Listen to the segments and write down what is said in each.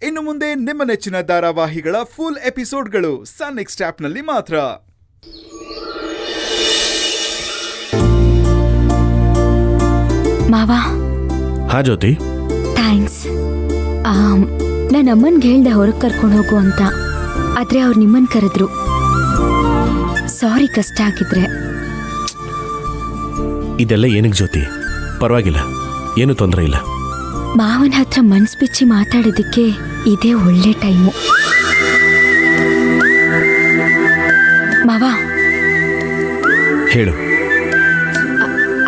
ಇನ್ನು ಮುಂದೆ ನಿಮ್ಮ ನೆಚ್ಚಿನ ಧಾರಾವಾಹಿಗಳ ಫುಲ್ ಎಪಿಸೋಡ್ಗಳು ಸನ್ ನೆಕ್ಸ್ಟ್ ಆಪ್ನಲ್ಲಿ ಮಾತ್ರ. ಮಾವಾ. ಹಾ ಜ್ಯೋತಿ. ಥ್ಯಾಂಕ್ಸ್. ನಾನು ಅಮ್ಮನ್ಗೆ ಹೇಳ್ದೆ ಹೊರಗೆ ಕರ್ಕೊಂಡು ಹೋಗು ಅಂತ, ಆದ್ರೆ ಅವ್ರು ನಿಮ್ಮನ್ ಕರೆದ್ರು. ಸಾರಿ ಕಷ್ಟ ಆಗಿದ್ರೆ. ಇದೆಲ್ಲ ಏನಕ್ಕೆ ಜ್ಯೋತಿ? ಪರವಾಗಿಲ್ಲ, ಏನು ತೊಂದರೆ ಇಲ್ಲ. ಮಾವನ ಹತ್ರ ಮನ್ಸ್ ಬಿಚ್ಚಿ ಮಾತಾಡೋದಕ್ಕೆ ಇದೇ ಒಳ್ಳೆ ಟೈಮು. ಮಾವ, ಹೇಳು.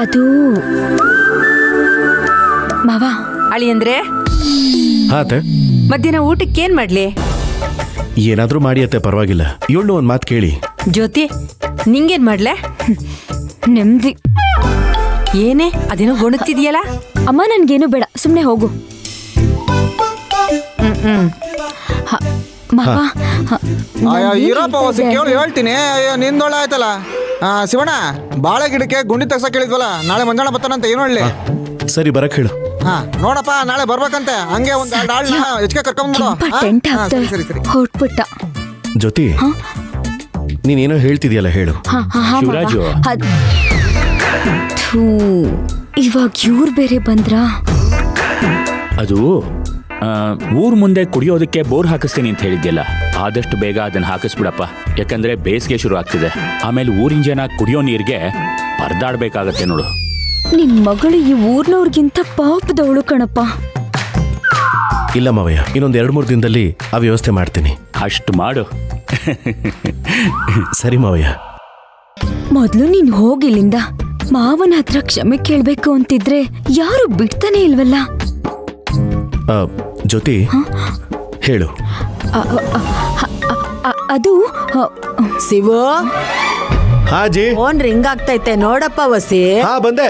ಅದು ಮಾವ. ಅಳಿ ಅಂದ್ರೆ ಹಾತೆ ಮಧ್ಯಾಹ್ನ ಊಟಕ್ಕೆ ಏನ್ ಮಾಡ್ಲಿ? ಏನಾದ್ರೂ ಮಾಡಿ ಅತ್ತೆ, ಪರವಾಗಿಲ್ಲ. ಇವಳು ಒಂದು ಮಾತು ಕೇಳಿ. ಜ್ಯೋತಿ, ನಿಂಗೇನ್ ಮಾಡ್ಲೆ? ನೆಮ್ಮದಿ. ಏನೇ ಅದೇನೋ ಗೊಣಗ್ತಿದ್ಯಲ್ಲ? ಅಮ್ಮ ನನ್ಗೇನು ಬೇಡ, ಸುಮ್ಮನೆ ಹೋಗು. ಮಾವ, ಹೇಳ್ತೀನಿ. ನಿಂದೊಳ್ಳೆ ಆಯ್ತಲ್ಲ ಶಿವಣ್ಣ. ಬಾಳೆ ಗಿಡಕ್ಕೆ ಗುಂಡಿ ತಗ್ಸಕ್ ಹೇಳಿದ್ವಲ್ಲ, ನಾಳೆ ಮಂಜಾಣ ಬರ್ತಾನಂತ. ಏನು ಹೇಳಿ? ಸರಿ, ಬರಕ್ ಹೇಳು. ಹಾ ನೋಡಪ್ಪ, ನಾಳೆ ಬರ್ಬೇಕಂತೆ. ಹಂಗೆ ಒಂದ್ ಆಳ್ನ ಹೆಚ್ಚಿಗೆ ಕರ್ಕೊಂಡ್ಬಿಡು. ಹೊಟ್ಬಿಟ್ಟ. ಜ್ಯೋತಿ, ನೀನೇನೋ ಹೇಳ್ತಿದ್ಯಲ್ಲ, ಹೇಳು. ಶಿವರಾಜು, ಇವಾಗ ಇವ್ರು ಬೇರೆ ಬಂದ್ರ. ಅದು ಊರ್ ಮುಂದೆ ಕುಡಿಯೋದಕ್ಕೆ ಬೋರ್ ಹಾಕಿಸ್ತೀನಿ ಅಂತ ಹೇಳಿದ್ಯಲ್ಲ, ಆದಷ್ಟು ಬೇಗ ಅದನ್ನ ಹಾಕಿಸ್ಬಿಡಪ್ಪ. ಯಾಕಂದ್ರೆ ಬೇಸಿಗೆ ಶುರು ಆಗ್ತಿದೆ. ಆಮೇಲೆ ಊರಿನ ಜನ ಕುಡಿಯೋ ನೀರಿಗೆ ಪರದಾಡ್ಬೇಕಾಗತ್ತೆ ನೋಡು. ನಿನ್ ಮಗಳು ಈ ಊರ್ನವ್ರಿಗಿಂತ ಪಾಪದವಳು ಕಣಪ್ಪ. ಇಲ್ಲ ಮಾವಯ್ಯ, ಇನ್ನೊಂದು 2-3 ದಿನದಲ್ಲಿ ಆ ವ್ಯವಸ್ಥೆ ಮಾಡ್ತೀನಿ. ಅಷ್ಟು ಮಾಡು. ಸರಿ ಮಾವಯ್ಯ. ಮೊದ್ಲು ನೀನ್ ಹೋಗಿಲ್ಲಿಂದ. ಮಾವನ ಹತ್ರ ಕ್ಷಮೆ ಕೇಳ್ಬೇಕು ಅಂತಿದ್ರೆ ಯಾರು ಬಿಡ್ತಾನೆ ಇಲ್ವಲ್ಲ. ಜ್ಯೋತಿ, ಹೇಳು. ಅದು ಶಿವು, ಹಾ ಜಿ. ಫೋನ್ ರಿಂಗ್ ಆಗ್ತೈತೆ ನೋಡಪ್ಪ. ವಸಿ ಹಾ ಬಂದೆ.